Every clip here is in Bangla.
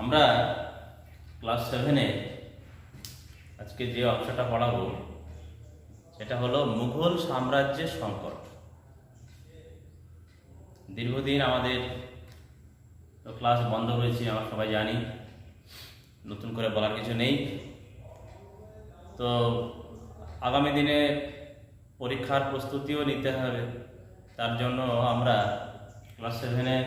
আমরা ক্লাস 7-এ আজকে যে অংশটা পড়াবো সেটা হলো মুঘল সাম্রাজ্যের সংকট। দীর্ঘদিন আমাদের ক্লাস বন্ধ হয়েছে, আমরা সবাই জানি, নতুন করে বলার কিছু নেই। তো আগামী দিনে পরীক্ষার প্রস্তুতিও নিতে হবে, তার জন্য আমরা ক্লাস 7-এর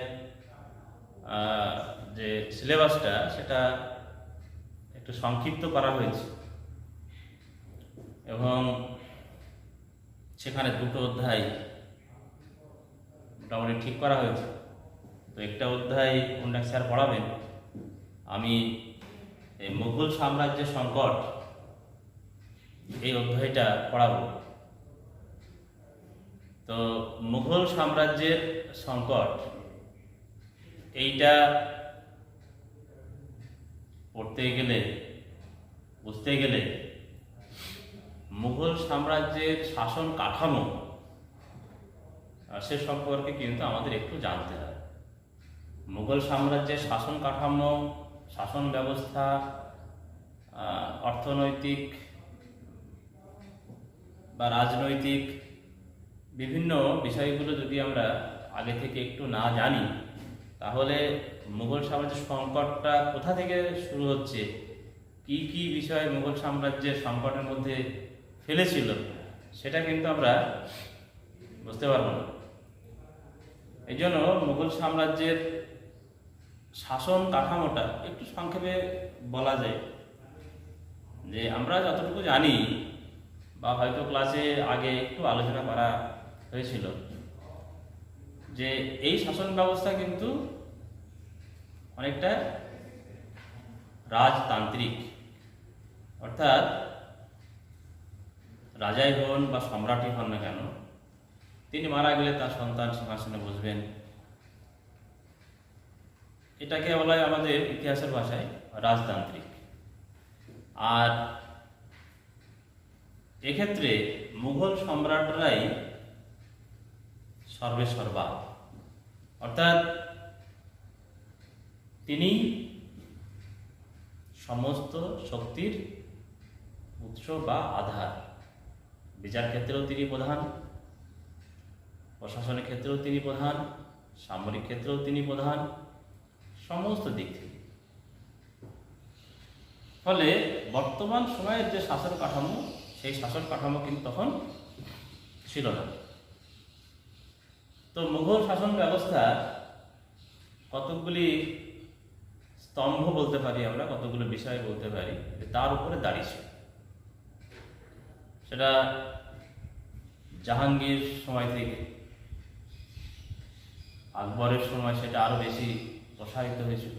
যে সিলেবাসটা সেটা একটু সংক্ষিপ্ত করা হয়েছে এবং সেখানে দুটো অধ্যায় মোটামুটি ঠিক করা হয়েছে। তো একটা অধ্যায় কোনটা স্যার পড়াবেন, আমি এই মুঘল সাম্রাজ্যের সংকট এই অধ্যায়টা পড়াবো। তো মুঘল সাম্রাজ্যের সংকট এইটা পড়তে গেলে, বুঝতে গেলে মুঘল সাম্রাজ্যের শাসন কাঠামো সে সম্পর্কে কিন্তু আমাদের একটু জানতে হবে। মুঘল সাম্রাজ্যের শাসন কাঠামো, শাসন ব্যবস্থা, অর্থনৈতিক বা রাজনৈতিক বিভিন্ন বিষয়গুলো যদি আমরা আগে থেকে একটু না জানি, তাহলে মুঘল সাম্রাজ্যের সংকটটা কোথা থেকে শুরু হচ্ছে, কি কি বিষয় মুঘল সাম্রাজ্যের সংকটের মধ্যে ফেলেছিল, সেটা কিন্তু আমরা বুঝতে পারবো না। এই জন্য মুঘল সাম্রাজ্যের শাসন কাঠামোটা একটু সংক্ষেপে বলা যায় যে আমরা যতটুকু জানি বা হয়তো ক্লাসে আগে একটু আলোচনা করা হয়েছিল যে এই শাসন ব্যবস্থা কিন্তু অনেকটা রাজতান্ত্রিক, অর্থাৎ রাজাই হন বা সম্রাটই হন না কেন, তিনি মারা গেলে তার সন্তান সিংহাসনে বসবেন। এটাকে বলা হয় আমাদের ইতিহাসের ভাষায় রাজতান্ত্রিক। আর এক্ষেত্রে মুঘল সম্রাটরাই সর্বেসর্বা, অর্থাৎ তিনি সমস্ত শক্তির উৎস বা আধার। বিচার ক্ষেত্রেও তিনি প্রধান, প্রশাসনের ক্ষেত্রেও তিনি প্রধান, সামরিক ক্ষেত্রেও তিনি প্রধান, সমস্ত দিক থেকে। ফলে বর্তমান সময়ের যে শাসন কাঠামো, সেই শাসন কাঠামো কিন্তু তখন ছিল না। তো মুঘল শাসন ব্যবস্থা কতগুলি স্তম্ভ বলতে পারি আমরা, কতগুলো বিষয় বলতে পারি, তার উপরে দাঁড়িয়েছে। সেটা জাহাঙ্গীর সময় থেকে আকবরের সময় সেটা আরো বেশি প্রসারিত হয়েছিল।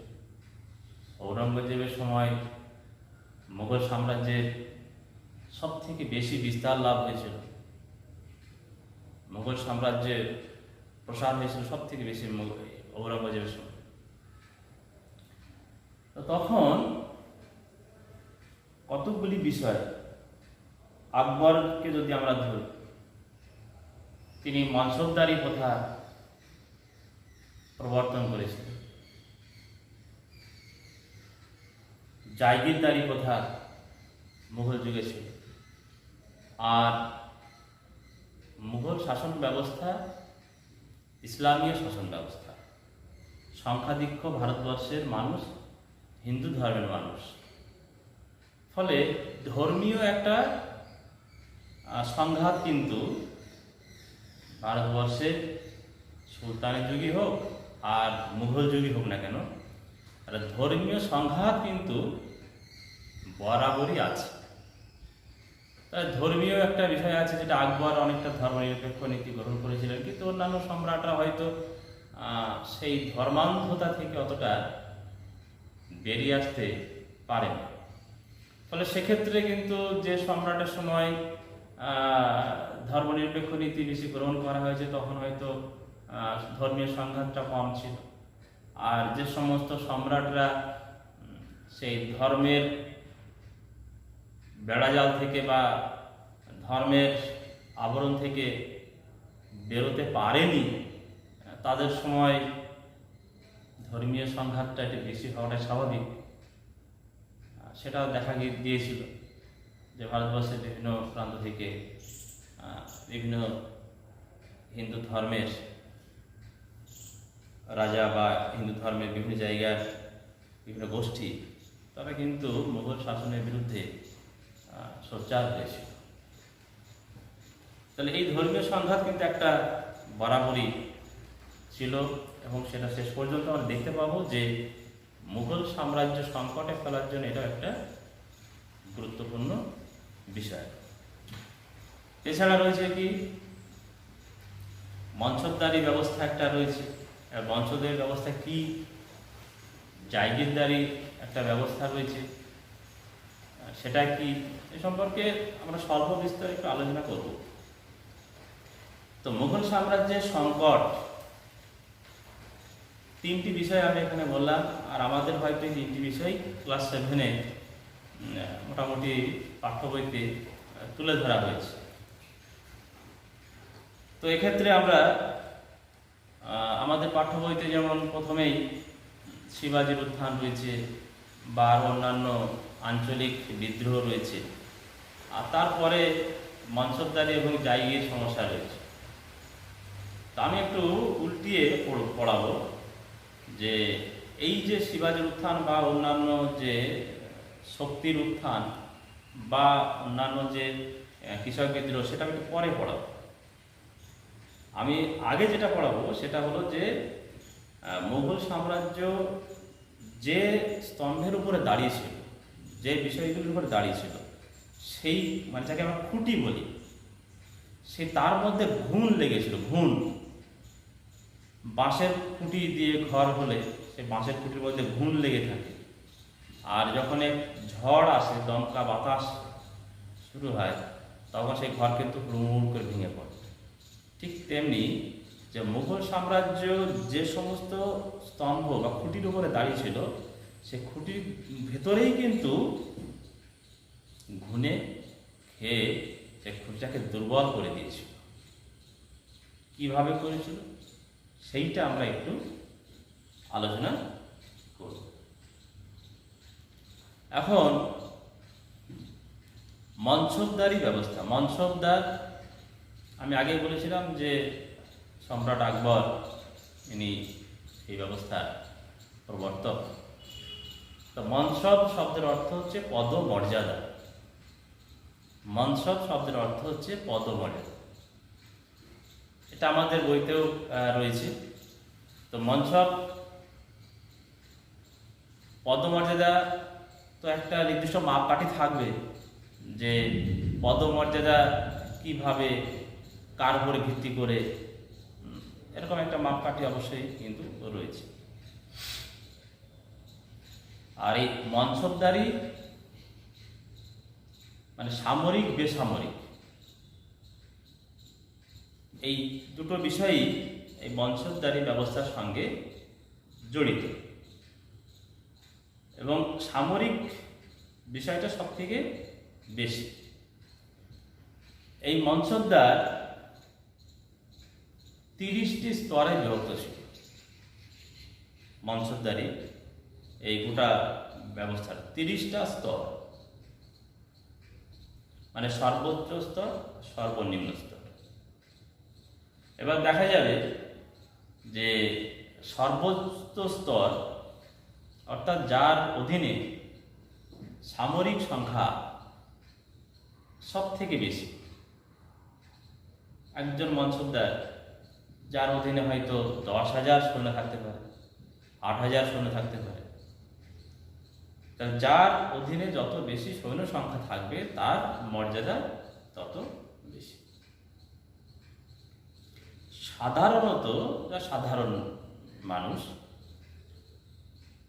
ঔরঙ্গজেবের সময় মুঘল সাম্রাজ্যের সব থেকে বেশি বিস্তার লাভ হয়েছিল, মুঘল সাম্রাজ্যের প্রসার হয়েছিল সব থেকে বেশি ঔরঙ্গজেবের সময়। তো তখন কতগুলি বিষয়, আকবরকে যদি আমরা ধরি, তিনি মনসবদারি প্রথা প্রবর্তন করেছিলেন, জায়গিরদারি প্রথা মুঘল যুগে ছিল। আর মুঘল শাসন ব্যবস্থা ইসলামীয় শাসন ব্যবস্থা। সংখ্যাধিক্য ভারতবর্ষের মানুষ হিন্দু ধর্মের মানুষ, ফলে ধর্মীয় একটা সংঘাত কিন্তু ভারতবর্ষের সুলতানের যুগই হোক আর মুঘল যুগই হোক না কেন, ধর্মীয় সংঘাত কিন্তু বরাবরই আছে। তাই ধর্মীয় একটা বিষয় আছে, যেটা আকবর অনেকটা ধর্মনিরপেক্ষ নীতি গ্রহণ করেছিলেন, কিন্তু অন্যান্য সম্রাটরা হয়তো সেই ধর্মান্ধতা থেকে অতটা বেরিয়ে আসতে পারেন। ফলে সেক্ষেত্রে কিন্তু যে সম্রাটের সময় ধর্মনিরপেক্ষ নীতি বেশি গ্রহণ করা হয়েছে, তখন হয়তো ধর্মীয় সংঘাতটা কম ছিল। আর যে সমস্ত সম্রাটরা সেই ধর্মের বেড়াজাল থেকে বা ধর্মের আবরণ থেকে বেরোতে পারেনি, তাদের সময় ধর্মীয় সংঘাতটা একটু বেশি হওয়াটা স্বাভাবিক। সেটাও দেখা দিয়েছিল যে ভারতবর্ষের বিভিন্ন প্রান্ত থেকে বিভিন্ন হিন্দু ধর্মের রাজা বা হিন্দু ধর্মের বিভিন্ন জায়গার বিভিন্ন গোষ্ঠী তারা কিন্তু মুঘল শাসনের বিরুদ্ধে সোচ্চার হয়েছিল। তাহলে এই ধর্মীয় সংঘাত কিন্তু একটা বরাবরই ছিল এবং সেটা শেষ পর্যন্ত আমরা দেখতে পাবো যে মুঘল সাম্রাজ্য সংকটে ফেলার জন্য এটা একটা গুরুত্বপূর্ণ বিষয়। এছাড়া রয়েছে কি মনসবদারি ব্যবস্থা একটা রয়েছে। বংশধরের ব্যবস্থা কি, জায়গিরদারি একটা ব্যবস্থা রয়েছে, সেটা কি, এ সম্পর্কে আমরা স্বল্প বিস্তারে একটু আলোচনা করব। তো মুঘল সাম্রাজ্যের সংকট তিনটি বিষয় আমি এখানে বললাম, আর আমাদের হয়তো এই তিনটি বিষয় ক্লাস 7-এ মোটামুটি পাঠ্য বইতে তুলে ধরা হয়েছে। তো এক্ষেত্রে আমরা আমাদের পাঠ্য বইতে যেমন প্রথমেই শিবাজির উত্থান রয়েছে বা অন্যান্য আঞ্চলিক বিদ্রোহ রয়েছে, আর তারপরে মনসবদারি এবং জায়গির সমস্যা রয়েছে। তা আমি একটু উল্টিয়ে পড়াবো যে এই যে শিবাজির উত্থান বা অন্যান্য যে শক্তির উত্থান বা অন্যান্য যে কৃষক বিদ্রোহ সেটা আমি একটু পরে পড়াবো। আমি আগে যেটা পড়াবো সেটা হলো যে মুঘল সাম্রাজ্য যে স্তম্ভের উপরে দাঁড়িয়েছিল, যে বিষয়গুলির উপরে দাঁড়িয়েছিল, সেই মানে যাকে আমরা খুঁটি বলি, সে তার মধ্যে ঘুণ লেগেছিল। ঘুণ, বাঁশের খুঁটি দিয়ে ঘর হলে সেই বাঁশের খুঁটির মধ্যে ঘুণ লেগে থাকে, আর যখন এক ঝড় আসে, দমকা বাতাস শুরু হয়, তখন সেই ঘর কিন্তু হুড়মুড় করে ভেঙে পড়ে। ঠিক তেমনি যে মুঘল সাম্রাজ্য যে সমস্ত স্তম্ভ বা খুঁটির উপরে দাঁড়িয়েছিল, সে খুঁটির ভেতরেই কিন্তু ঘুণে খেয়ে সে খুঁটিটাকে দুর্বল করে দিয়েছিল। কিভাবে করেছিল সেইটা আমরা একটু আলোচনা করব। এখন মনসবদারি ব্যবস্থা। মনসবদার আমি আগে বলেছিলাম যে সম্রাট আকবর ইনি এই ব্যবস্থার প্রবর্তক। তো মনসব শব্দের অর্থ হচ্ছে পদমর্যাদা। মনসব শব্দের অর্থ হচ্ছে পদমর্যাদা, এটা আমাদের বইতেও রয়েছে। তো মনসব পদমর্যাদা তো একটা নির্দিষ্ট মাপকাঠি থাকবে যে পদমর্যাদা কিভাবে, কার উপরে ভিত্তি করে, এরকম একটা মাপকাঠি অবশ্যই কিন্তু রয়েছে। আর এই মনসবদারি মানে সামরিক বেসামরিক এই দুটো বিষয়ই এই মনসবদারি ব্যবস্থার সঙ্গে জড়িত, এবং সামরিক বিষয়টা সব থেকে বেশি। এই মনসবদার 30টি স্তরে বিভক্ত ছিল। মনসবদারি এই গোটা ব্যবস্থার 30টা স্তর, মানে সর্বোচ্চ স্তর, সর্বনিম্ন স্তর। এবার দেখা যাবে যে সর্বোচ্চ স্তর অর্থাৎ যার অধীনে সামরিক সংখ্যা সব থেকে বেশি, একজন মনসবদার যার অধীনে হয়তো 10,000 সৈন্য থাকতে পারে, 8,000 সৈন্য থাকতে পারে। তাহলে যার অধীনে যত বেশি সৈন্য সংখ্যা থাকবে তার মর্যাদা তত বেশি। সাধারণত যা সাধারণ মানুষ,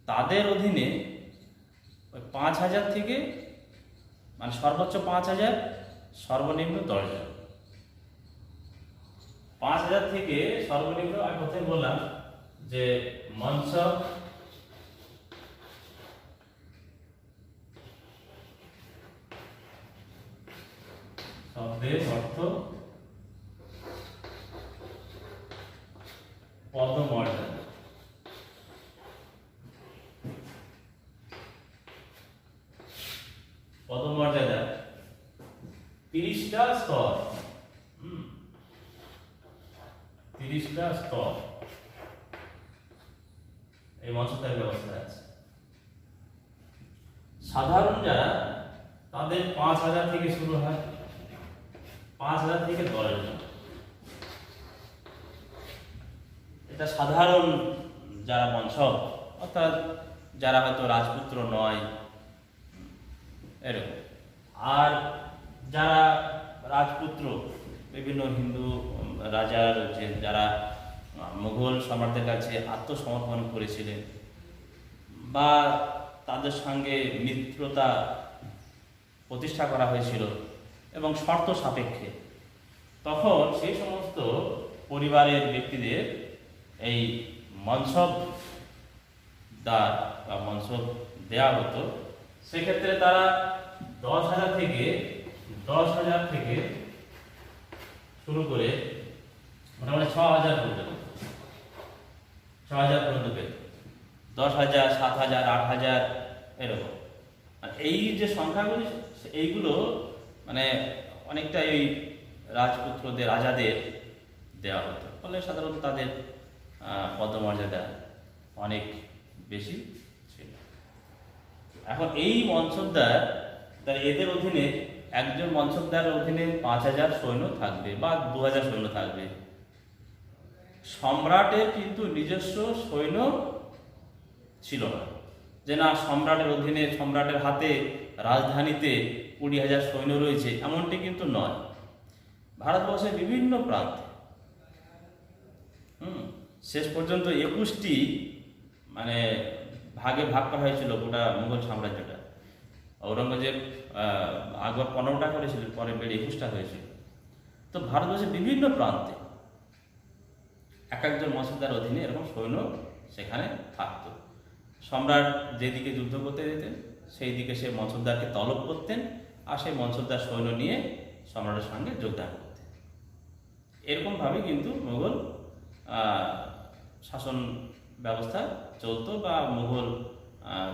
তাদের অধীনে ওই 5,000 থেকে, মানে সর্বোচ্চ 5,000, সর্বনিম্ন 10,000। 5,000 থেকে সর্বনিম্ন, আমি প্রথমে বললাম যে মনসব শব্দের অর্থ পদমর্যাদা। পদমর্যাদা 30টা স্তর। 30টা স্তর এই মঞ্চতার ব্যবস্থা আছে। সাধারণ যারা তাদের 5,000 থেকে শুরু হয়, 5,000 থেকে 10,000। এটা সাধারণ যারা মঞ্চক, অর্থাৎ যারা হয়তো রাজপুত্র নয় এরকম। আর যারা রাজপুত্র, বিভিন্ন হিন্দু রাজা রয়েছে যারা মুঘল সম্রাটদের কাছে আত্মসমর্পণ করেছিলেন বা তাদের সঙ্গে মিত্রতা প্রতিষ্ঠা করা হয়েছিল এবং শর্ত সাপেক্ষে, তখন সেই সমস্ত পরিবারের ব্যক্তিদের এই মনসবদার বা মনসব দেয়া হতো। সেক্ষেত্রে তারা 10,000 থেকে শুরু করে মোটামুটি 6,000 পর্যন্ত, 6,000 পর্যন্ত পেত। 10,000, 7,000, 8,000 এরকম। আর এই যে সংখ্যাগুলি, এইগুলো মানে অনেকটা এই রাজপুত্রদের, রাজাদের দেওয়া হতো, ফলে সাধারণত তাদের পদমর্যাদা অনেক বেশি ছিল। এখন এই মনসবদার, তার এদের অধীনে একজন মনসবদারের অধীনে 5,000 সৈন্য থাকবে বা 2,000 সৈন্য থাকবে। সম্রাটের কিন্তু নিজস্ব সৈন্য ছিল না, যে না সম্রাটের অধীনে, সম্রাটের হাতে রাজধানীতে 20,000 সৈন্য রয়েছে, এমনটি কিন্তু নয়। ভারতবর্ষের বিভিন্ন প্রান্তে শেষ পর্যন্ত 21টি মানে ভাগে ভাগ করা হয়েছিল গোটা মুঘল সাম্রাজ্যটা। ঔরঙ্গজেব আকবর 15টা করেছিলেন, পরে বেড়ে 21টা হয়েছিল। তো ভারতবর্ষের বিভিন্ন প্রান্তে এক একজন মনসবদার অধীনে এরকম সৈন্য সেখানে থাকত। সম্রাট যেদিকে যুদ্ধ করতে যেতেন সেই দিকে সে মনসবদারকে তলব করতেন, আর সেই মনসবদার সৈন্য নিয়ে সম্রাটের সঙ্গে যোগদান করতেন। এরকমভাবে কিন্তু মুঘল শাসন ব্যবস্থা চলতো, বা মুঘল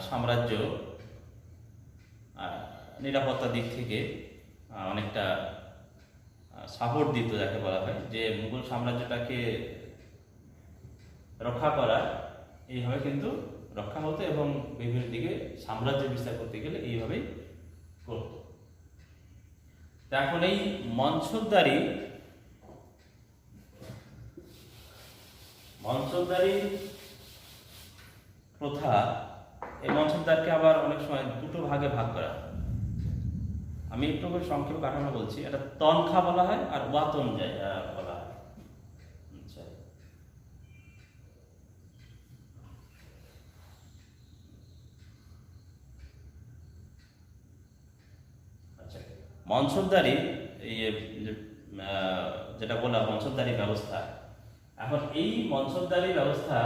সাম্রাজ্য নিরাপত্তার দিক থেকে অনেকটা সাপোর্ট দিত, যাকে বলা হয় যে মুঘল সাম্রাজ্যটাকে রক্ষা করা এইভাবে কিন্তু রক্ষা হতো, এবং বিভিন্ন দিকে সাম্রাজ্য বিস্তার করতে গেলে এইভাবেই করত। এখন এই মনসবদারি প্রথা, এই মনসবদারকে আবার অনেক সময় দুটো ভাগে ভাগ করা হয়। আমি একটু করে সংক্ষেপে কাঠামো বলছি। এটা তনখা বলা হয় আর ওয়াতন বলা হয়। আচ্ছা, মনসবদারি যেটা বলা মনসবদারি ব্যবস্থা, এখন এই মনসবদারি ব্যবস্থা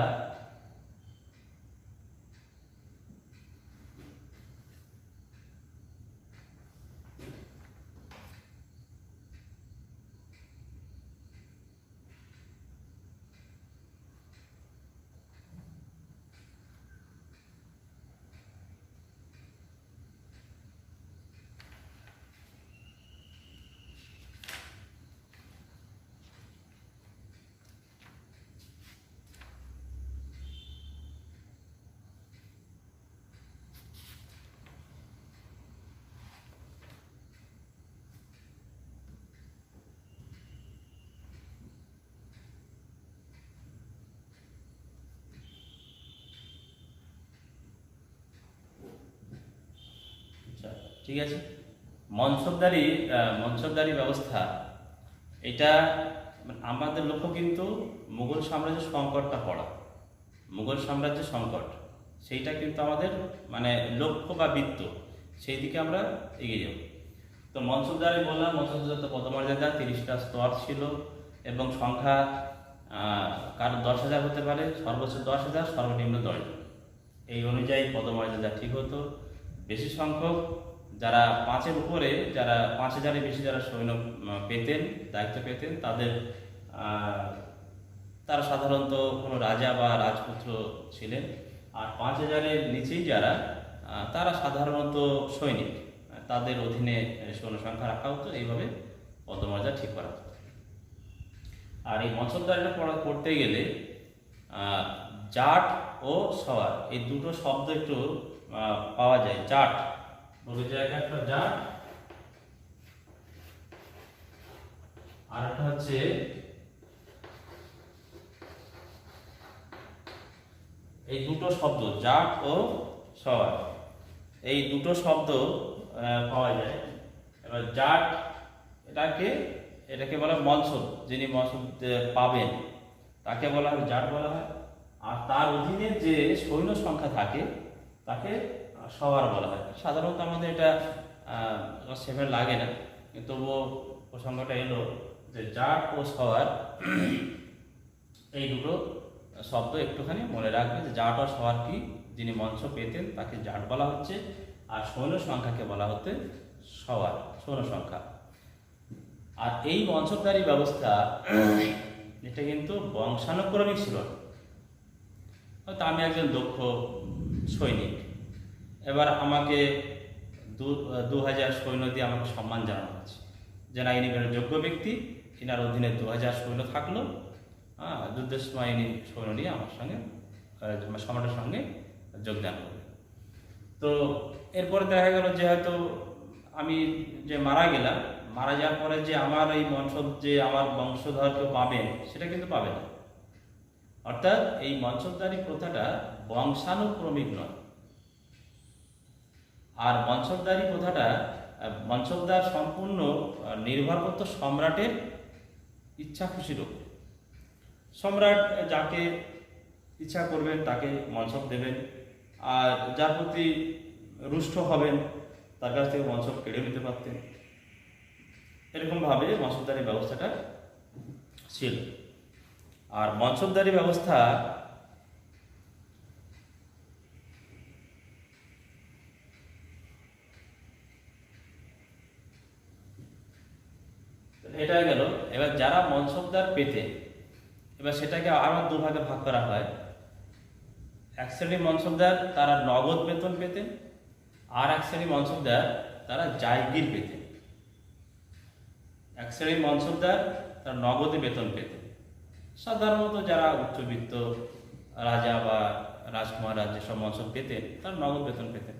ঠিক আছে। মনসবদারি ব্যবস্থা, এটা আমাদের লক্ষ্য কিন্তু মুঘল সাম্রাজ্যের সংকটটা পড়া, মুঘল সাম্রাজ্যের সংকট, সেইটা কিন্তু আমাদের মানে লক্ষ্য বা বৃত্ত, সেই দিকে আমরা এগিয়ে যাব। তো মনসবদারি বললাম, মনসবদার পদমর্যাদা 30টা স্তর ছিল, এবং সংখ্যা কারো 10,000 হতে পারে, সর্বোচ্চ 10,000, সর্বনিম্ন 10,000। এই অনুযায়ী পদমর্যাদা ঠিক হতো। বেশি সংখ্যক যারা 5-এর উপরে, যারা 5,000-এর বেশি যারা সৈন্য পেতেন, দায়িত্ব পেতেন, তারা সাধারণত কোনো রাজা বা রাজপুত্র ছিলেন। আর 5,000-এর নিচেই যারা তারা সাধারণত সৈনিক, তাদের অধীনে সৈন্য সংখ্যা রাখা হতো। এইভাবে পদমর্যাদা ঠিক করা হতো। আর এই মনসবদারিটা করতে গেলে জাট ও সওয়ার এই দুটো শব্দ একটু পাওয়া যায়। জাট বলে জায়গা একটা জাট, আর একটা হচ্ছে এই দুটো শব্দ জাট ও সওয়ার, এই দুটো শব্দ পাওয়া যায়। এবার জাট এটাকে বলা মনসব, যিনি মনসব পাবেন তাকে বলা হয় জাট বলা হয়। আর তার অধীনে যে সৈন্য সংখ্যা থাকে তাকে সওয়ার বলা হয়। সাধারণত আমাদের এটা সেভাবে লাগে না, তবুও প্রসঙ্গটা এলো যে জাট ও সওয়ার এই দুটো শব্দ একটুখানি মনে রাখবে যে জাট ও সওয়ার কি, যিনি মঞ্চ পেতেন তাকে জাট বলা হচ্ছে, আর সৈন্য সংখ্যাকে বলা হতে সওয়ার, সৈন্য সংখ্যা। আর এই মঞ্চকদারি ব্যবস্থা এটা কিন্তু বংশানুক্রমিক ছিল না। হয়তো আমি একজন দক্ষ সৈনিক, এবার আমাকে 2000 সৈন্য দিয়ে আমাকে সম্মান জানানো হচ্ছে যে না, ইনি যোগ্য ব্যক্তি, ইনার অধীনে 2000 সৈন্য থাকলো, যুদ্ধের সময় ইনি সৈন্য নিয়ে আমার সঙ্গে সম্রাটের সঙ্গে যোগদান করবে। তো এরপরে দেখা গেল যে হয়তো আমি যে মারা গেলাম, মারা যাওয়ার পরে যে আমার এই যে আমার বংশধর কেউ পাবেন, সেটা কিন্তু পাবে না। অর্থাৎ এই মনসবদারি প্রথাটা বংশানুক্রমিক নয়। আর মনসবদারি প্রথাটা মনসবদার সম্পূর্ণ নির্ভর করত সম্রাটের ইচ্ছা খুশির উপর। সম্রাট যাকে ইচ্ছা করবেন তাকে মনসব দেবেন, আর যার প্রতি রুষ্ট হবেন তার কাছ থেকে মনসব কেড়ে নিতে পারতেন। এরকমভাবে মনসবদারি ব্যবস্থাটা ছিল। আর মনসবদারি ব্যবস্থা এটা গেল। এবার যারা মনসবদার পেতেন, এবার সেটাকে আরো দুভাগে ভাগ করা হয়। এক শ্রেণীর মনসবদার তারা নগদ বেতন পেতেন, আর এক শ্রেণীর মনসবদার তারা জায়গির পেতেন। এক শ্রেণীর মনসবদার তারা নগদে বেতন পেতেন। সাধারণত যারা উচ্চবিত্ত রাজা বা রাজকুমাররা যেসব মনসব পেতেন তারা নগদ বেতন পেতেন।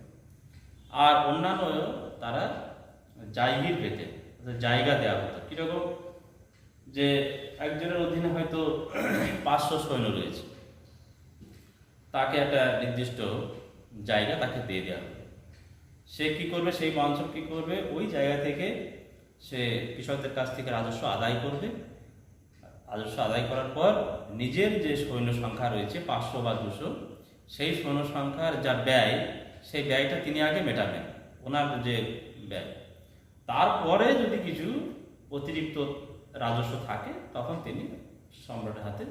আর অন্যান্য তারা জায়গির পেতেন, জায়গা দেওয়া হতো। কিরকম, যে একজনের অধীনে হয়তো 500 সৈন্য রয়েছে, তাকে একটা নির্দিষ্ট জায়গা তাকে দিয়ে দেওয়া হবে। সে কি করবে, সেই মনসব কি করবে, ওই জায়গা থেকে সে কৃষকদের কাছ থেকে রাজস্ব আদায় করবে। রাজস্ব আদায় করার পর নিজের যে সৈন্য সংখ্যা রয়েছে 500 বা 200, সেই সৈন্য সংখ্যার যা ব্যয়, সেই ব্যয়টা তিনি আগে মেটাবেন, ওনার যে ব্যয়। তারপরে যদি কিছু অতিরিক্ত রাজস্ব থাকে তখন তিনি সম্রাটের হাতে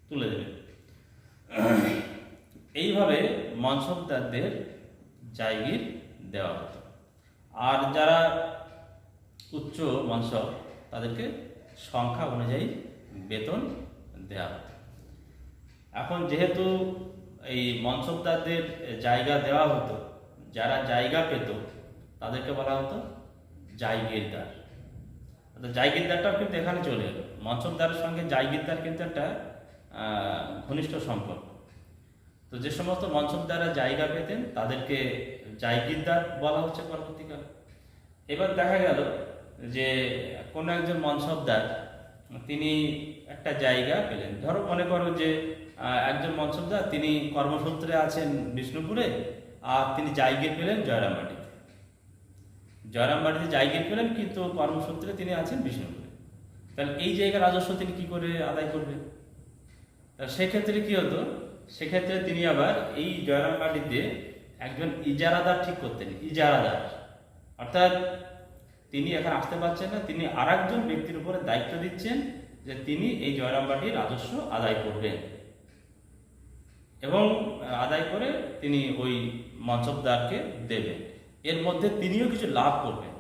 তুলে দেবেন। এইভাবে মনসবদারদের জায়গির দেওয়া হতো। আর যারা উচ্চ মনসব তাদেরকে সংখ্যা অনুযায়ী বেতন দেওয়া হতো। এখন যেহেতু এই মনসবদারদের জায়গা দেওয়া হতো, যারা জায়গা পেত তাদেরকে বলা হতো জায়গিরদার। জায়গিরদারটাও কিন্তু এখানে চলে এলো। মনসবদারের সঙ্গে জায়গিরদার কিন্তু একটা ঘনিষ্ঠ সম্পর্ক। তো যে সমস্ত মনসবদাররা জায়গা পেতেন তাদেরকে জায়গিরদার বলা হচ্ছে পরবর্তীকালে। এবার দেখা গেল যে কোনো একজন মনসবদার তিনি একটা জায়গা পেলেন। ধরো মনে করো যে একজন মনসবদার তিনি কর্মসূত্রে আছেন বিষ্ণুপুরে, আর তিনি জায়গির পেলেন জয়রামবাটিতে। জয়রামবাটিতে জায়গির পেলেন, কিন্তু কর্মসূত্রে তিনি আছেন বিষ্ণুপুরে। তাহলে এই জায়গার রাজস্ব তিনি কি করে আদায় করবেন? সেক্ষেত্রে কি হতো, সেক্ষেত্রে তিনি আবার এই জয়রামবাটিতে একজন ইজারাদার ঠিক করতেন। ইজারাদার অর্থাৎ তিনি এখানে আসতে পারছেন না, তিনি আর একজন ব্যক্তির উপরে দায়িত্ব দিচ্ছেন যে তিনি এই জয়রামবাটির রাজস্ব আদায় করবেন, এবং আদায় করে তিনি ওই মনসবদারকে দেবেন। এর মধ্যে তিনিও কিছু লাভ করবেন।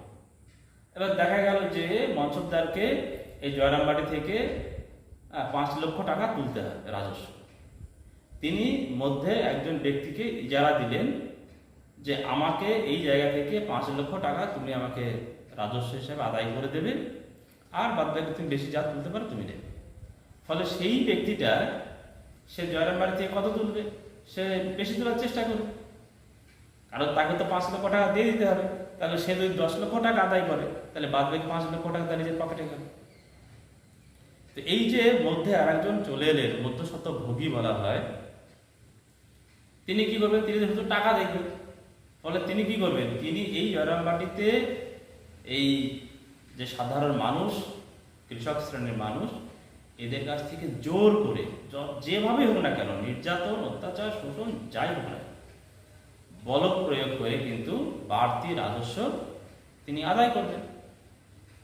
এবার দেখা গেল যে মনসবদারকে এই জয়রামবাটি থেকে 5 লক্ষ টাকা তুলতে হয় রাজস্ব। তিনি মধ্যে একজন ব্যক্তিকে ইজারা দিলেন যে আমাকে এই জায়গা থেকে 5 লক্ষ টাকা তুমি আমাকে রাজস্ব হিসেবে আদায় করে দেবে, আর বাদ বাকি তুমি বেশি যা তুলতে পারো তুমি দেবে। ফলে সেই ব্যক্তিটা সে জয়রাম বাড়ি থেকে কত তুলবে, সে বেশি তোলার চেষ্টা করবে, কারণ তাকে তো 5 লক্ষ টাকা দিয়ে দিতে হবে। তাহলে সে যদি 10 লক্ষ টাকা আদায় করে তাহলে বাদ বাকি 5 লক্ষ টাকা তার নিজের পকেটে গেল। তো এই যে মধ্যে আর একজন চলে এলেন, মধ্যস্বত্ব ভোগী বলা হয়, তিনি কি করবেন, তিনি শুধু টাকা দেখবেন। ফলে তিনি কি করবেন, তিনি এই জয়রামবাটিতে এই যে সাধারণ মানুষ, কৃষক শ্রেণীর মানুষ, এদের কাছ থেকে জোর করে যেভাবে হোক না কেন, নির্যাতন, অত্যাচার, শোষণ যাই হোক না, বল প্রয়োগ করে কিন্তু বাড়তি রাজস্ব তিনি আদায় করবেন।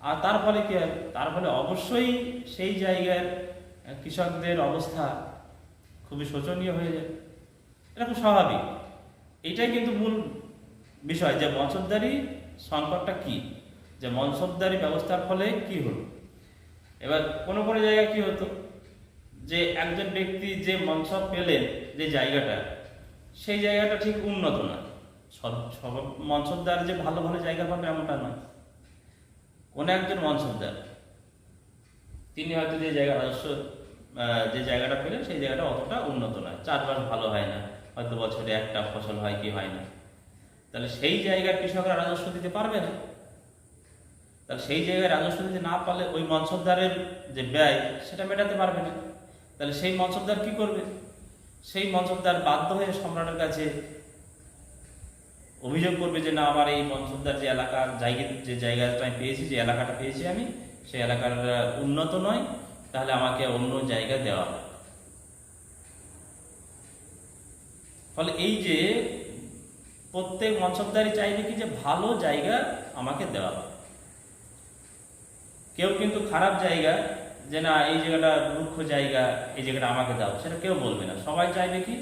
আর তার ফলে কি হয়, তার ফলে অবশ্যই সেই জায়গার কৃষকদের অবস্থা খুবই শোচনীয় হয়ে যায়। এটা খুব স্বাভাবিক। এইটাই কিন্তু মূল বিষয় যে মনসবদারি সংকটটা কি, যে মনসবদারি ব্যবস্থার ফলে কি হলো। এবার কোনো কোনো জায়গায় কি হতো যে একজন ব্যক্তি যে মনসব পেলেন যে জায়গাটা, সেই জায়গাটা ঠিক উন্নত না। সব মনসবদার যে ভালো ভালো জায়গা পাবে এমনটা নয়। কোন একজন মনসবদার তিনি হয়তো যে জায়গা রাজস্ব যে জায়গাটা পেলেন সেই জায়গাটা অতটা উন্নত নয়, চারপাশ ভালো হয় না, হয়তো বছরে একটা ফসল হয় কি হয় না। তাহলে সেই জায়গার কৃষকরা রাজস্ব দিতে পারবে না। তাহলে সেই জায়গায় রাজস্ব দিতে না পারলে ওই মনসবদারের যে ব্যয় সেটা মেটাতে পারবে না। তাহলে সেই মনসবদার কি করবে, সেই মনসবদার বাধ্য হয়ে সম্রাটের কাছে অভিযোগ করবে যে না, আমার এই মনসবদার যে এলাকার যে জায়গাটা আমি পেয়েছি, যে এলাকাটা পেয়েছি আমি, সেই এলাকার উন্নত নয়, তাহলে আমাকে অন্য জায়গা দেওয়া হয়। ফলে এই যে প্রত্যেক মনসবদারই চাইবে কি যে ভালো জায়গা আমাকে দেওয়া হয়। কেউ কিন্তু খারাপ জায়গা যে না এই জায়গাটা রুক্ষ জায়গা, এই জায়গাটা আমাকে দাও, সেটা কেউ বলবে না। সবাই চাইবে কি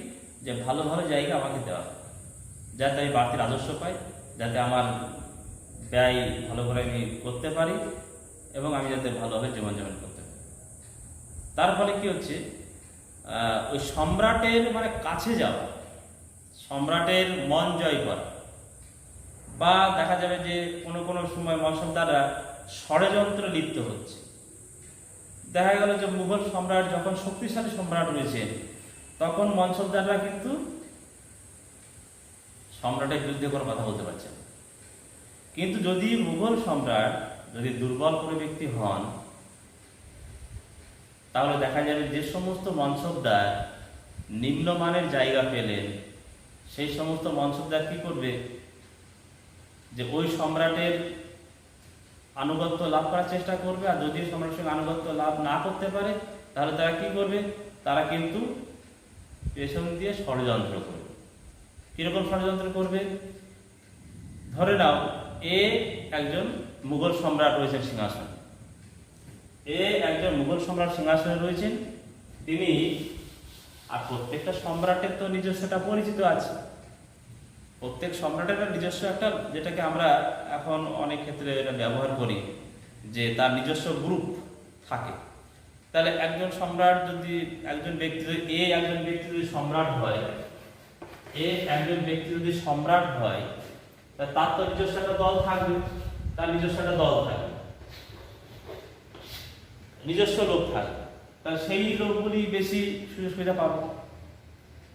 যে ভালো ভালো জায়গা আমাকে দেওয়া হয়, যাতে আমি বাড়তি রাজস্ব পাই, যাতে আমার ব্যয় ভালো করে আমি করতে পারি এবং আমি যাতে ভালোভাবে জীবনযাপন করতে পারি। তার ফলে কি হচ্ছে, ওই সম্রাটের মানে কাছে যাওয়া, সম্রাটের মন জয় করা, বা দেখা যাবে যে কোনো কোনো সময় মনসবদাররা ষড়যন্ত্র লিপ্ত হচ্ছে। দেখা গেল যে মুঘল সম্রাট যখন শক্তিশালী সম্রাট রয়েছে, তখন মনসবদাররা কিন্তু সম্রাটের বিরুদ্ধে কোনো কথা বলতে পারছে না। কিন্তু যদি মুঘল সম্রাট যদি দুর্বল কোনো ব্যক্তি হন, তাহলে দেখা যাবে যে সমস্ত মনসবদার নিম্নমানের জায়গা পেলেন, সেই সমস্ত মনসবদার কি করবে, যে ওই সম্রাটের আনুগত্য লাভ করার চেষ্টা করবে। আর যদি সম্রাটের সঙ্গে আনুগত্য লাভ না করতে পারে, তাহলে তারা কি করবে, তারা কিন্তু পেছন দিয়ে ষড়যন্ত্র করবে। কিরকম ষড়যন্ত্র করবে, ধরে নাও একজন মুঘল সম্রাট রয়েছেন সিংহাসনে, একজন মুঘল সম্রাট সিংহাসনে রয়েছেন তিনি। আর প্রত্যেকটা সম্রাটের তো নিজস্ব একটা পরিচিত আছে, প্রত্যেক সম্রাটের নিজস্ব একটা, যেটাকে আমরা এখন অনেক ক্ষেত্রে এটা ব্যবহার করি, যে তার নিজস্ব গ্রুপ থাকে। তাহলে একজন সম্রাট যদি একজন ব্যক্তি যদি সম্রাট হয়, একজন ব্যক্তি যদি সম্রাট হয়, তার তো নিজস্ব একটা দল থাকবে, তার নিজস্ব একটা দল থাকবে, নিজস্ব লোক থাকবে। তাহলে সেই লোকগুলি বেশি সুযোগ সুবিধা পাবে।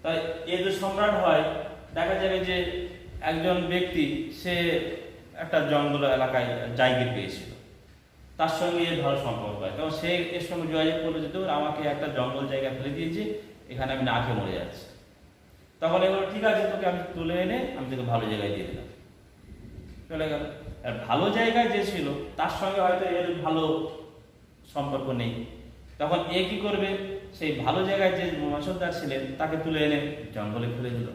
তাই যদি সম্রাট হয়, দেখা যাবে যে একজন ব্যক্তি সে একটা জঙ্গল এলাকায় জায়গা পেয়েছিল, তার সঙ্গে ভালো সম্পর্ক হয়, কারণ সে এর সঙ্গে যোগাযোগ করলে যেত আমাকে একটা জঙ্গল জায়গা ফেলে দিয়েছে, এখানে আমি না খেয়ে মরে যাচ্ছি। তখন এগুলো ঠিক আছে, তোকে আমি তুলে এনে আমি তোকে ভালো জায়গায় দিয়ে দিলাম, চলে গেল। আর ভালো জায়গায় যে ছিল তার সঙ্গে হয়তো এর ভালো সম্পর্ক নেই, তখন কি করবে, সেই ভালো জায়গায় যে মনসবদার ছিলেন তাকে তুলে এনে জঙ্গলে ফেলে দিল।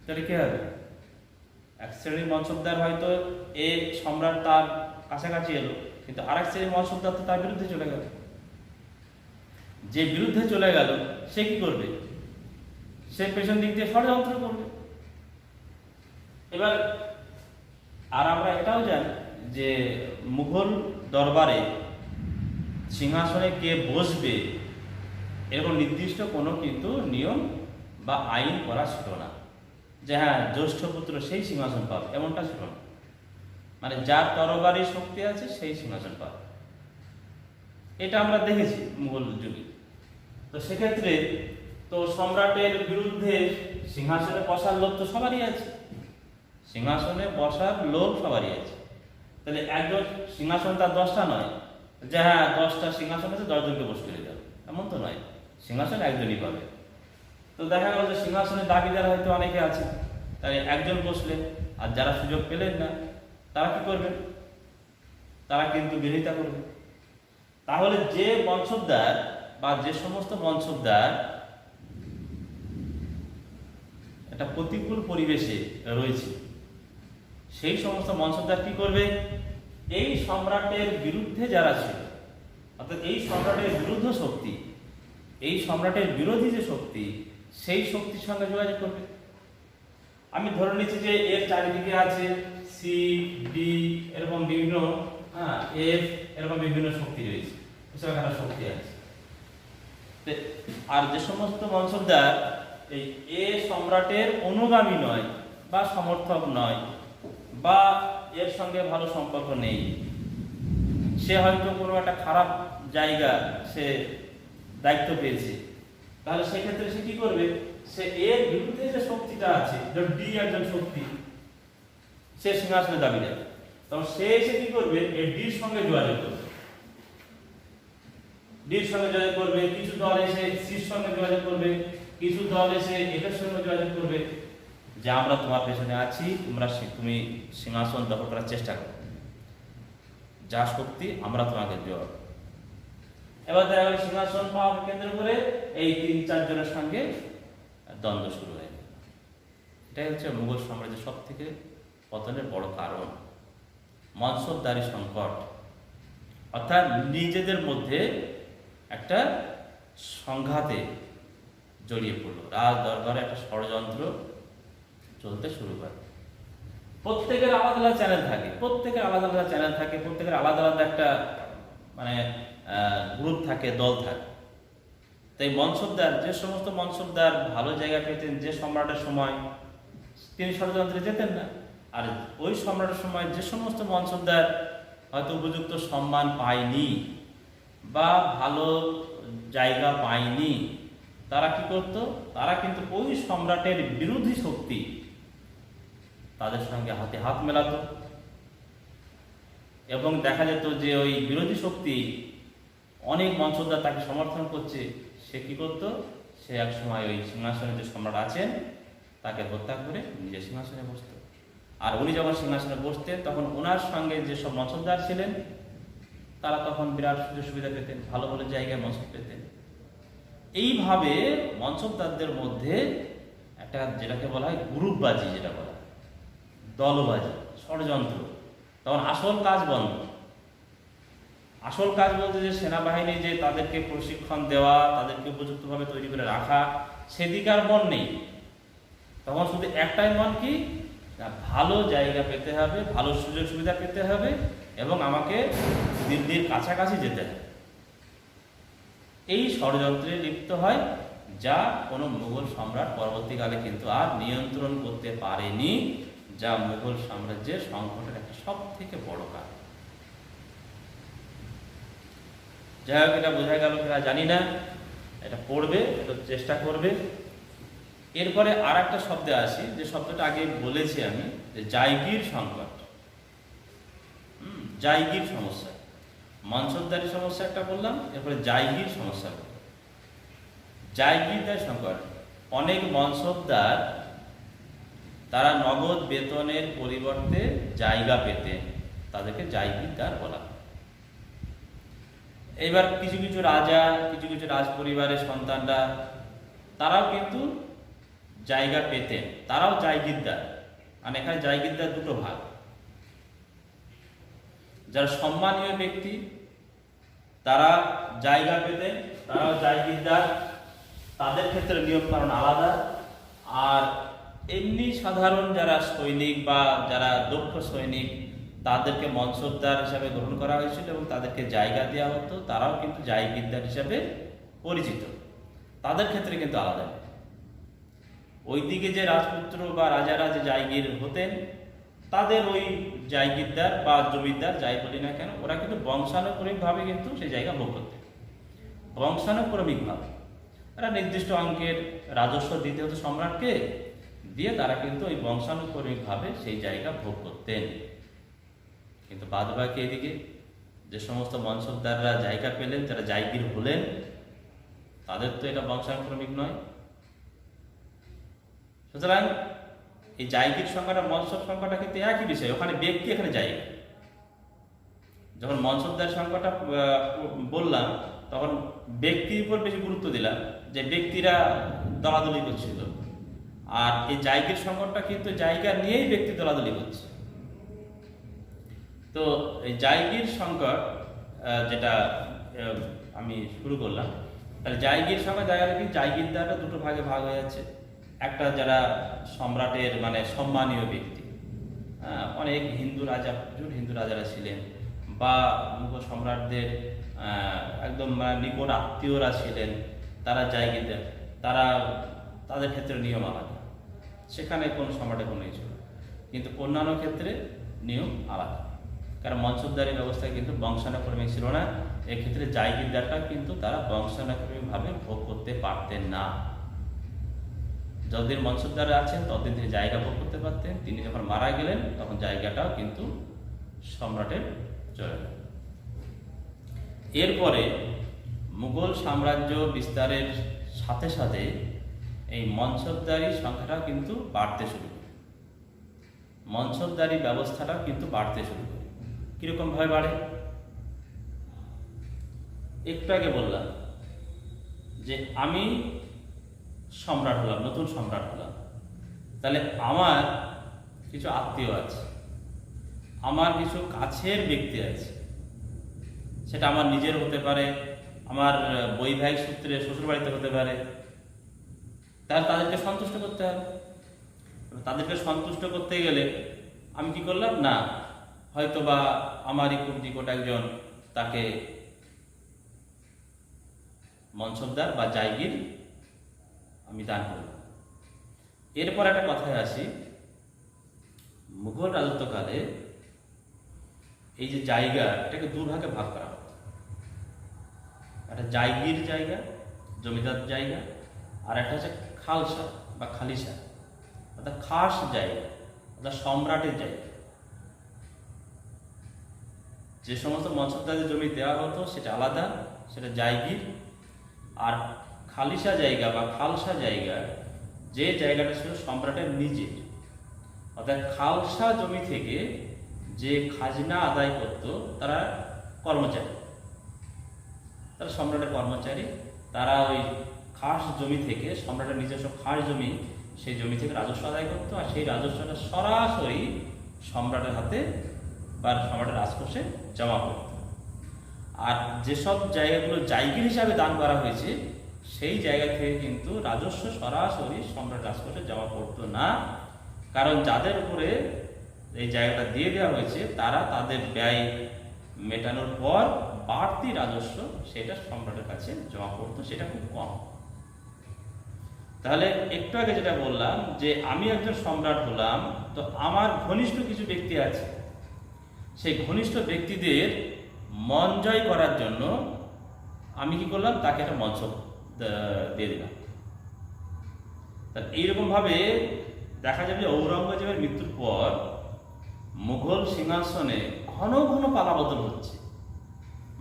তাহলে কি হবে, এক শ্রেণীর মনসবদার হয়তো সম্রাট তার কাছাকাছি এলো, কিন্তু আরেক শ্রেণীর মনসবদার তো তার বিরুদ্ধে চলে গেল। যে বিরুদ্ধে চলে গেল সে কি করবে, সে পেছন দিক দিয়ে ষড়যন্ত্র করবে। এবার আর আমরা এটাও জানি যে মুঘল দরবারে সিংহাসনে কে বসবে এরকম নির্দিষ্ট কোনো কিন্তু নিয়ম বা আইন করা ছিল না যে হ্যাঁ জ্যৈষ্ঠ পুত্র সেই সিংহাসন পাবে, এমনটা ছিল না। মানে যার তরবারি শক্তি আছে সেই সিংহাসন পাবে, এটা আমরা দেখেছি মুঘল যুগে। তো সেক্ষেত্রে তো সম্রাটের বিরুদ্ধে সিংহাসনে বসার লোভ তো সবারই আছে, সিংহাসনে বসার লোভ সবারই আছে। তাহলে একজন সিংহাসন তার 10টা নয় যে হ্যাঁ 10টা সিংহাসন আছে 10জনকে বসে করে দেবে, এমন তো নয়, সিংহাসন একজনই পাবে। তো দেখা গেল যে সিংহাসনের দাবিদার হয়তো অনেকে আছে, তাই একজন বসলে, আর যারা সুযোগ পেলেন না তারা কি করবেন, তারা কিন্তু বিরোধিতা করবে। তাহলে যে বংশধর বা যে সমস্ত বংশধর একটা প্রতিকূল পরিবেশে রয়েছে, সেই সমস্ত বংশধর কি করবে, এই সম্রাটের বিরুদ্ধে যারা ছিল, অর্থাৎ এই সম্রাটের বিরুদ্ধ শক্তি, এই সম্রাটের বিরোধী যে শক্তি, সেই শক্তির সঙ্গে যোগাযোগ করবে। আমি ধরে নিচ্ছি যে এর চারিদিকে আছে সি ডি এরকম বিভিন্ন এফ এরকম বিভিন্ন শক্তি রয়েছে, একটা শক্তি আছে। আর যে সমস্ত বংশধর এই এ সম্রাটের অনুগামী নয় বা সমর্থক নয় বা এর সঙ্গে ভালো সম্পর্ক নেই, সে হয়তো কোনো একটা খারাপ জায়গা সে দায়িত্ব পেয়েছে, তাহলে সেক্ষেত্রে সে কি করবে, সে এর বিরুদ্ধে যে শক্তিটা আছে, ডি একজন শক্তি, সে সিংহাসনে দাবি দেবে, তখন সে এসে কি করবে, এই ডির সঙ্গে যোগাযোগ করবে, ডির সঙ্গে যোগাযোগ করবে। কিছু দল এসে সির সঙ্গে যোগাযোগ করবে, কিছু দল এসে এটার সঙ্গে যোগাযোগ করবে যে আমরা তোমার পেছনে আছি, তুমি সিংহাসন দখল করার চেষ্টা করো, যা শক্তি আমরা তোমাকে দেওয়া। এবার দেখা গেল সিংহাসন পাওয়াকে কেন্দ্র করে এই 3-4 জনের সঙ্গে দ্বন্দ্ব শুরু হয়ে গেল। এটাই হচ্ছে মুঘল সাম্রাজ্যের সব থেকে পতনের বড় কারণ, মনসবদারি সংকট, অর্থাৎ নিজেদের মধ্যে একটা সংঘাতে জড়িয়ে পড়লো, রাজ দরবারে একটা ষড়যন্ত্র চলতে শুরু করে। প্রত্যেকের আলাদা আলাদা চ্যানেল থাকে, প্রত্যেকের আলাদা আলাদা চ্যানেল থাকে, প্রত্যেকের আলাদা আলাদা একটা মানে গ্রুপ থাকে, দল থাকে। তাই বংশধর, যে সমস্ত বংশধর ভালো জায়গা পেতেন, যে সম্রাটের সময় তিনি ষড়যন্ত্রে যেতেন না, আর ওই সম্রাটের সময় যে সমস্ত বংশধর হয়তো উপযুক্ত সম্মান পায়নি বা ভালো জায়গা পায়নি, তারা কি করত, তারা কিন্তু ওই সম্রাটের বিরোধী শক্তি তাদের সঙ্গে হাতে হাত মেলাতো, এবং দেখা যেত যে ওই বিরোধী শক্তি অনেক বংশধর তাকে সমর্থন করছে, সে কি করত, সে এক সময় ওই সিংহাসনে যে সম্রাট আছেন তাকে হত্যা করে নিজের সিংহাসনে বসত। আর উনি যখন সিংহাসনে বসতেন তখন ওনার সঙ্গে যেসব বংশধর ছিলেন তারা তখন বিরাট সুযোগ সুবিধা পেতেন, ভালো ভালো জায়গায় মনসব পেতেন। এইভাবে মনসবদারদের মধ্যে একটা যেটাকে বলা হয় গ্রুপবাজি, যেটা বলা হয় দলবাজি, ষড়যন্ত্র, তখন আসল কাজ বন্ধ। আসল কাজ বলতে যে সেনাবাহিনী যে তাদেরকে প্রশিক্ষণ দেওয়া, তাদেরকে উপযুক্তভাবে তৈরি করে রাখা, সেদিকে আর মন নেই। তখন শুধু একটাই মন, কি না ভালো জায়গা পেতে হবে, ভালো সুযোগ সুবিধা পেতে হবে এবং আমাকে দিল্লির কাছাকাছি যেতে হবে। এই ষড়যন্ত্রে লিপ্ত হয়, যা কোনো মুঘল সম্রাট পরবর্তীকালে কিন্তু আর নিয়ন্ত্রণ করতে পারেনি, যা মুঘল সাম্রাজ্যের সংকটের একটা সব থেকে বড় কারণ। যাই হোক, এটা বোঝা গেল কিনা জানি না, এটা পড়বে, এটা চেষ্টা করবে। এরপরে আর একটা শব্দে আসি, যে শব্দটা আগে বলেছি আমি, যে জায়গির সংকট, জায়গির সমস্যা। মনসবদারি সমস্যা একটা বললাম, এরপরে জায়গির সমস্যা বললাম। জায়গিরদার সংকট, অনেক মনসবদার তারা নগদ বেতনের পরিবর্তে জায়গা পেতেন, তাদেরকে জায়গিরদার বলা হয়। এবার কিছু কিছু রাজা, কিছু কিছু রাজ পরিবারের সন্তানরা তারাও কিন্তু জায়গা পেতেন, তারাও জায়গিরদার। আর এখানে জায়গিরদার দুটো ভাগ, যারা সম্মানীয় ব্যক্তি তারা জায়গা পেতেন, তারাও জায়গিরদার, তাদের ক্ষেত্রে নিয়ম কারণ আলাদা। আর এমনি সাধারণ যারা সৈনিক বা যারা দক্ষ সৈনিক, তাদেরকে মনসবদার হিসাবে গ্রহণ করা হয়েছিল এবং তাদেরকে জায়গা দেওয়া হতো, তারাও কিন্তু জায়গিরদার হিসাবে পরিচিত। তাদের ক্ষেত্রে কিন্তু আলাদা। ওইদিকে যে রাজপুত্র বা রাজারা যে জায়গির হতেন, তাদের ওই জায়গিরদার বা জমিদার যাই বলি না কেন, ওরা কিন্তু বংশানুক্রমিকভাবে কিন্তু সেই জায়গা ভোগ করতেন। বংশানুক্রমিকভাবে এরা নির্দিষ্ট অঙ্কের রাজস্ব দিতে হতো সম্রাটকে, দিয়ে তারা কিন্তু ওই বংশানুক্রমিকভাবে সেই জায়গা ভোগ করতেন। কিন্তু বাদ বাকি এদিকে যে সমস্ত বংশধররা জায়গা পেলেন, যারা জায়গির হলেন, তাদের তো এটা বংশানুক্রমিক নয়। সুতরাং এই জায়গির সংখ্যাটা মনসব সংখ্যাটা কিন্তু একই বিষয়, ওখানে ব্যক্তি এখানে জায়গা। যখন মনসবদার সংখ্যাটা বললাম তখন ব্যক্তির উপর বেশি গুরুত্ব দিলাম, যে ব্যক্তিরা দলাদলি করছিল। আর এই জায়গির সংকটটা কিন্তু জায়গা নিয়েই ব্যক্তি দলাদলি করছে। তো এই জায়গির সংকট যেটা আমি শুরু করলাম, তাহলে জায়গির সংকট জায়গাটা কি, জায়গিরদারটা দুটো ভাগে ভাগ হয়ে যাচ্ছে। একটা যারা সম্রাটের মানে সম্মানীয় ব্যক্তি, অনেক হিন্দু রাজা, প্রচুর হিন্দু রাজারা ছিলেন, বা মুঘল সম্রাটদের একদম নিকট আত্মীয়রা ছিলেন, তারা জায়গিরদার, তাদের ক্ষেত্রে নিয়ম আলাদা, সেখানে কোনো সম্রাটের কোনো কিছু না। কিন্তু অন্যান্য ক্ষেত্রে নিয়ম আলাদা, কারণ মনসবদারি ব্যবস্থায় কিন্তু বংশানুক্রমিক ছিল না। এক্ষেত্রে জায়গিরদারটা কিন্তু তারা বংশানুক্রমিকভাবে ভোগ করতে পারতেন না। যতদিন মনসবদার আছেন ততদিন তিনি জায়গা ভোগ করতে পারতেন, তিনি যখন মারা গেলেন তখন জায়গাটাও কিন্তু সম্রাটের চলে গেল। এরপরে মুঘল সাম্রাজ্য বিস্তারের সাথে সাথে এই মনসবদারি সংখ্যাটা কিন্তু বাড়তে শুরু করে, মনসবদারি ব্যবস্থাটা কিন্তু বাড়তে শুরু করে। কিরকম ভাবে বাড়ে, একটু আগে বললাম যে আমি সম্রাট হলাম, নতুন সম্রাট হলাম, তাহলে আমার কিছু আত্মীয় আছে, আমার কিছু কাছের ব্যক্তি আছে, সেটা আমার নিজের হতে পারে, আমার বৈবাহিক সূত্রে শ্বশুর বাড়িতে হতে পারে। তাহলে তাদেরকে সন্তুষ্ট করতে হবে। তাদেরকে সন্তুষ্ট করতে গেলে আমি কি করলাম, না হয়তো বা আমারই খুব নিকট একজন, তাকে মনসবদার বা জায়গির আমি দান করলাম। এরপর একটা কথায় আসি, মুঘল রাজত্বকালে এই যে জায়গা, এটাকে দুভাগে ভাগ করা হতো। একটা জায়গির জায়গা, জমিদার জায়গা, আর একটা হচ্ছে খালসা বা খালিসা, অর্থাৎ খাস জায়গা, অর্থাৎ সম্রাটের জায়গা। যে সমস্ত মনসবদারদের জমি দেওয়া হতো সেটা আলাদা, সেটা জায়গির। আর খালিসা জায়গা বা খালসা জায়গা, যে জায়গাটা ছিল সম্রাটের নিজের, অর্থাৎ খালসা জমি থেকে যে খাজনা আদায় করত তারা কর্মচারী, তারা সম্রাটের কর্মচারী, তারা ওই খাস জমি থেকে, সম্রাটের নিজস্ব খাস জমি, সেই জমি থেকে রাজস্ব আদায় করতো, আর সেই রাজস্বটা সরাসরি সম্রাটের হাতে বা সম্রাটের রাজকোষে জমা করত। আর যেসব জায়গাগুলো জায়গির হিসাবে দান করা হয়েছে, সেই জায়গা থেকে কিন্তু রাজস্ব সরাসরি সম্রাট রাজকোষে জমা করতো না, কারণ যাদের উপরে এই জায়গাটা দিয়ে দেওয়া হয়েছে তারা তাদের ব্যয় মেটানোর পর বাড়তি রাজস্ব সেটা সম্রাটের কাছে জমা করতো, সেটা খুব কম। তাহলে একটু আগে যেটা বললাম যে আমি একজন সম্রাট হলাম, তো আমার ঘনিষ্ঠ কিছু ব্যক্তি আছে, সেই ঘনিষ্ঠ ব্যক্তিদের মন জয় করার জন্য আমি কি করলাম, তাকে একটা মনসব দিয়ে দিলাম। এইরকম ভাবে দেখা যাবে যে ঔরঙ্গজেবের মৃত্যুর পর মুঘল সিংহাসনে ঘন ঘন পালাবদল হচ্ছে,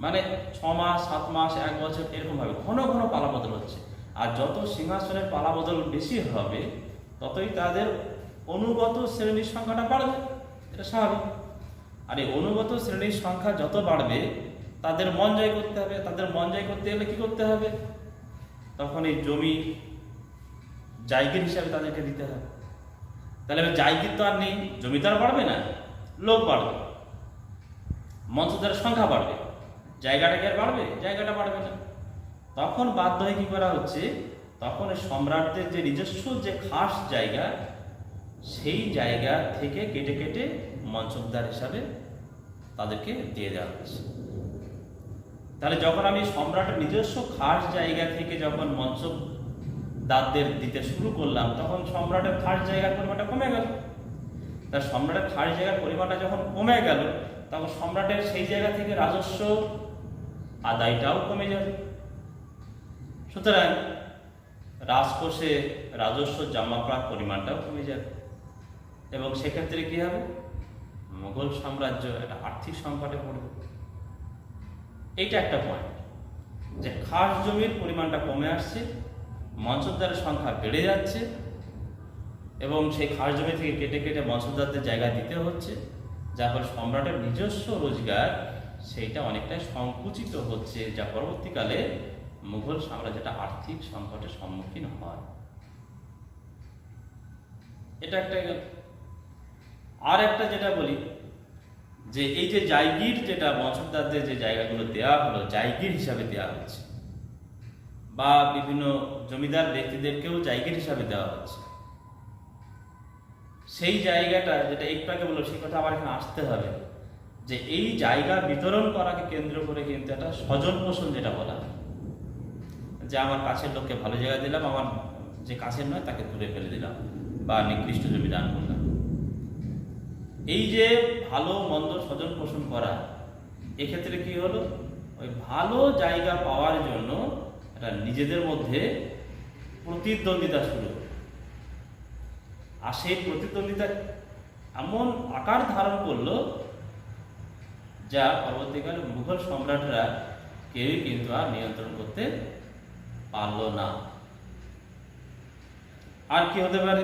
মানে 6 মাস 7 মাস 1 বছর এরকম ভাবে ঘন ঘন পালাবদল হচ্ছে। আর যত সিংহাসনের পালাবদল বেশি হবে ততই তাদের অনুগত শ্রেণীর সংখ্যাটা বাড়বে, এটা স্বাভাবিক। আর এই অনুগত শ্রেণীর সংখ্যা যত বাড়বে তাদের মন জয় করতে হবে, তাদের মন জয় করতে গেলে কি করতে হবে, তখন এই জমি জায়গির হিসাবে তাদেরকে দিতে হবে। তাহলে জায়গির তো আর নেই, জমিদার বাড়বে না, লোক বাড়বে, মনসবদারের সংখ্যা বাড়বে, জায়গাটা কি আর বাড়বে, জায়গাটা বাড়বে না। তখন বাধ্য হয়ে কি করা হচ্ছে, তখন সম্রাটদের যে নিজস্ব যে খাস জায়গা, সেই জায়গা থেকে কেটে কেটে মনসবদার হিসাবে তাদেরকে দিয়ে দেওয়া হচ্ছে। তাহলে যখন আমি সম্রাটের নিজস্ব খাস জায়গা থেকে যখন মঞ্চদারদের দিতে শুরু করলাম, তখন সম্রাটের খাস জায়গার পরিমাণটা কমে গেল। তা সম্রাটের খাস জায়গার পরিমাণটা যখন কমে গেল, তখন সম্রাটের সেই জায়গা থেকে রাজস্ব আদায়টাও কমে যাবে। সুতরাং রাজকোষে রাজস্ব জমা করার পরিমাণটাও কমে যাবে, এবং সেক্ষেত্রে কি হবে, মুঘল সাম্রাজ্য একটা আর্থিক সংকটে পড়বে। এইটা একটা পয়েন্ট, যে খাস জমির পরিমাণটা কমে আসছে, মঞ্চদারের সংখ্যা বেড়ে যাচ্ছে, এবং সেই খাস জমি থেকে কেটে কেটে মঞ্চদারদের জায়গা দিতে হচ্ছে, যার ফলে সম্রাটের নিজস্ব রোজগার সেইটা অনেকটাই সংকুচিত হচ্ছে, যা পরবর্তীকালে মুঘল সাম্রাজ্যটা আর্থিক সংকটের সম্মুখীন হয়। এটা একটা। আর একটা যেটা বলি, যে এই যে জায়গির, যেটা বংশধরদের যে জায়গাগুলো দেওয়া হলো জায়গির হিসাবে দেওয়া হচ্ছে, বা বিভিন্ন জমিদার ব্যক্তিদেরকেও জায়গির হিসাবে দেওয়া হচ্ছে, সেই জায়গাটা যেটা একটু আগে বললো, সেই কথা আবার এখানে আসতে হবে, যে এই জায়গা বিতরণ করাকে কেন্দ্র করে কিন্তু একটা স্বজন পোষণ যেটা বলা হয়, যে আমার কাছের লোককে ভালো জায়গা দিলাম, আমার যে কাছের নয় তাকে দূরে ফেলে দিলাম, বা নিকৃষ্ট জমি দান করলাম। এই যে ভালো মন্দ স্বজন পোষণ করা, এক্ষেত্রে কি হলো, ওই ভালো জায়গা পাওয়ার জন্য এটা নিজেদের মধ্যে প্রতিদ্বন্দ্বিতা শুরু, আর সেই প্রতিদ্বন্দ্বিতা এমন আকার ধারণ করলো, যা পরবর্তীকালে মুঘল সম্রাটরা কেউই কিন্তু আর নিয়ন্ত্রণ করতে পারল না। আর কি হতে পারে,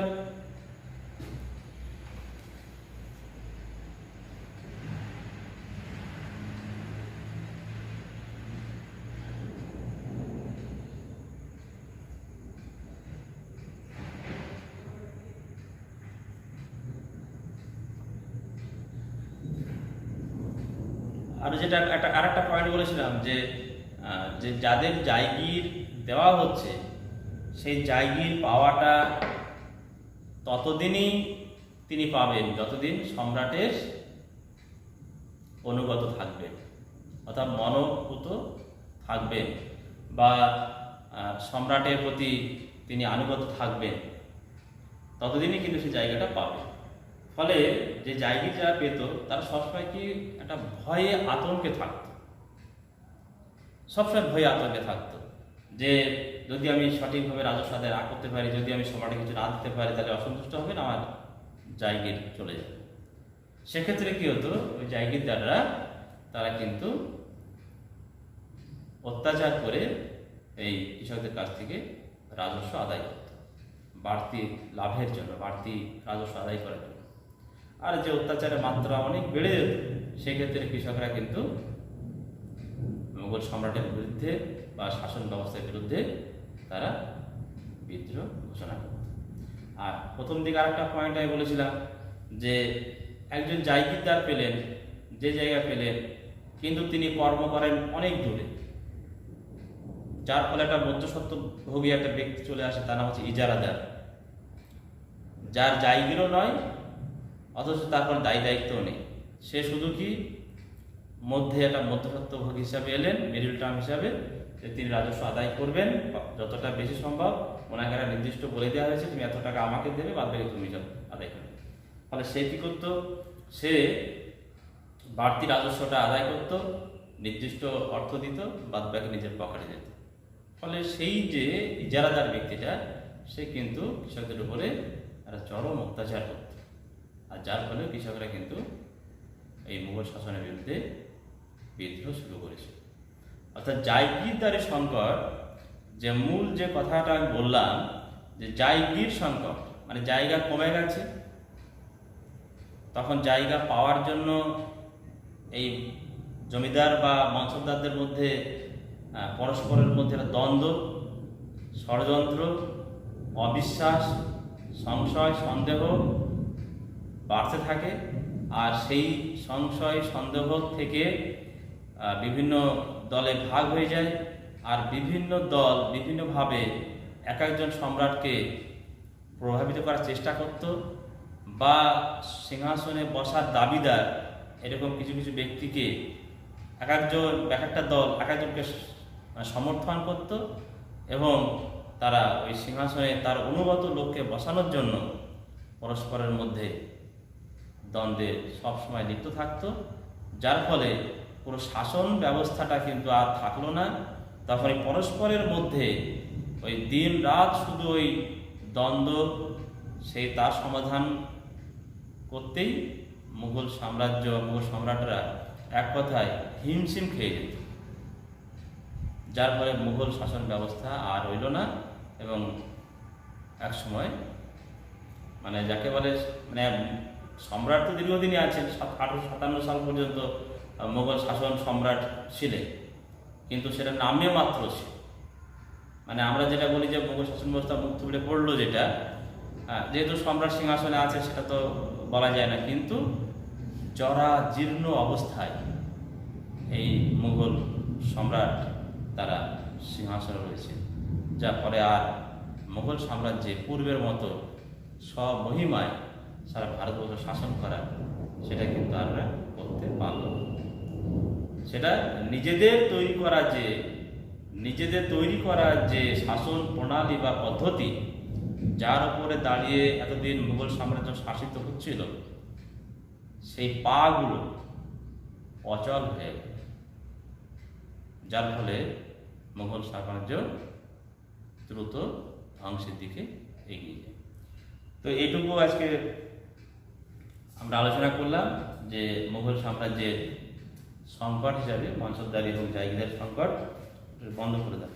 আর যেটা আরেকটা পয়েন্ট বলেছিলাম, যে যাদের জায়গির দেওয়া হচ্ছে, সেই জায়গির পাওয়াটা ততদিনই তিনি পাবেন যতদিন সম্রাটের অনুগত থাকবেন, অর্থাৎ মনোপুত থাকবেন, বা সম্রাটের প্রতি তিনি আনুগত থাকবেন, ততদিনই কিন্তু সেই জায়গাটা পাবে। ফলে যে জায়গির যারা পেত, তারা সবসময় কি একটা ভয়ে আতঙ্কে থাকতো, সবসময় ভয়ে আতঙ্কে থাকতো, যে যদি আমি সঠিকভাবে রাজস্ব আদায় না করতে পারি, যদি আমি সম্রাটে কিছু না দিতে পারি, তাহলে অসন্তুষ্ট হবেন, আমার জায়গির চলে যাবে। সেক্ষেত্রে কি হতো, ওই জায়গিরদাররা তারা কিন্তু অত্যাচার করে এই কৃষকদের কাছ থেকে রাজস্ব আদায় করত, বাড়তি লাভের জন্য, বাড়তি রাজস্ব আদায় করার জন্য। আর যে অত্যাচারের মাত্রা অনেক বেড়ে যেত, সেক্ষেত্রে কৃষকরা কিন্তু মুঘল সম্রাটের বিরুদ্ধে বা শাসন ব্যবস্থার বিরুদ্ধে তারা বিদ্রোহ ঘোষণা করত। আর প্রথম দিকে আরেকটা পয়েন্ট আমি বলেছিলাম, যে একজন জায়গিরদার পেলেন, যে জায়গা পেলেন, কিন্তু তিনি কর্ম করেন অনেক দূরে, যার ফলে একটা মধ্যস্বত্বভোগী একটা ব্যক্তি চলে আসে, তার নাম হচ্ছে ইজারাদার, যার জায়গিরও নয়, অথচ তারপর দায়ী দায়িত্বও নেই। সে শুধু কি মধ্যে একটা মধ্যস্বত্বভোগী হিসাবে এলেন, মিডল টার্ম হিসাবে, যে তিনি রাজস্ব আদায় করবেন যতটা বেশি সম্ভব। ওনাকে একটা নির্দিষ্ট বলে দেওয়া হয়েছে, তুমি এত টাকা আমাকে দেবে, বাদ বাকি তুমি আদায় করবে। ফলে সে কি করতো, সে বাড়তি রাজস্বটা আদায় করত, নির্দিষ্ট অর্থ দিত, বাদ বাকি নিজের পকেটে যেত। ফলে সেই যে ইজারাদার ব্যক্তিটা, সে কিন্তু কৃষকদের উপরে একটা চরম অত্যাচার করত, আর যার ফলে কৃষকরা কিন্তু এই মুঘল শাসনের বিরুদ্ধে বিদ্রোহ শুরু করেছে। অর্থাৎ জায়গিরদারি সংকট, যে মূল যে কথাটা আমি বললাম, যে জায়গির সংকট মানে জায়গা কমে গেছে, তখন জায়গা পাওয়ার জন্য এই জমিদার বা মনসবদারদের মধ্যে পরস্পরের মধ্যে একটা দ্বন্দ্ব, ষড়যন্ত্র, অবিশ্বাস, সংশয়, সন্দেহ বাড়তে থাকে। আর সেই সংশয় সন্দেহ থেকে বিভিন্ন দলে ভাগ হয়ে যায়, আর বিভিন্ন দল বিভিন্নভাবে এক একজন সম্রাটকে প্রভাবিত করার চেষ্টা করত, বা সিংহাসনে বসার দাবিদার এরকম কিছু কিছু ব্যক্তিকে এক একটা দল এক একজনকে সমর্থন করত এবং তারা ওই সিংহাসনে তার অনুগত লোককে বসানোর জন্য পরস্পরের মধ্যে দ্বন্দ্বে সবসময় লিপ্ত থাকতো, যার ফলে পুরো শাসন ব্যবস্থাটা কিন্তু আর থাকলো না। তখন এই পরস্পরের মধ্যে ওই দিন রাত শুধু ওই দ্বন্দ্ব, সেই তার সমাধান করতেই মুঘল সম্রাটরা এক কথায় হিমশিম খেয়ে যেত, যার ফলে মুঘল শাসন ব্যবস্থা আর রইল না। এবং এক সময় মানে যাকে বলে মানে সম্রাট তো দীর্ঘদিনই আছেন, 1857 সাল পর্যন্ত মুঘল শাসন সম্রাট ছিলেন, কিন্তু সেটা নামে মাত্র ছিল। মানে আমরা যেটা বলি যে মুঘল শাসন ব্যবস্থা মুখ থুবড়ে পড়লো, যেটা যেহেতু সম্রাট সিংহাসনে আছে সেটা তো বলা যায় না, কিন্তু জরা জীর্ণ অবস্থায় এই মুঘল সম্রাট তারা সিংহাসনে রয়েছে, যা ফলে আর মুঘল সাম্রাজ্যে পূর্বের মতো স্বমহিমায় সারা ভারতবর্ষ শাসন করা সেটা কিন্তু আমরা করতে পারল না। সেটা নিজেদের তৈরি করা যে শাসন প্রণালী বা পদ্ধতি, যার উপরে দাঁড়িয়ে এতদিন মুঘল সাম্রাজ্য শাসিত হচ্ছিল, সেই পাগুলো অচল হয়ে গেল, যার ফলে মুঘল সাম্রাজ্য দ্রুত ধ্বংসের দিকে এগিয়ে যায়। তো এইটুকু আজকে আমরা আলোচনা করলাম যে মুঘল সাম্রাজ্যের সংকট হিসাবে মানসবদারি এবং জায়গিদার সংকট বন্ধ করে দেয়।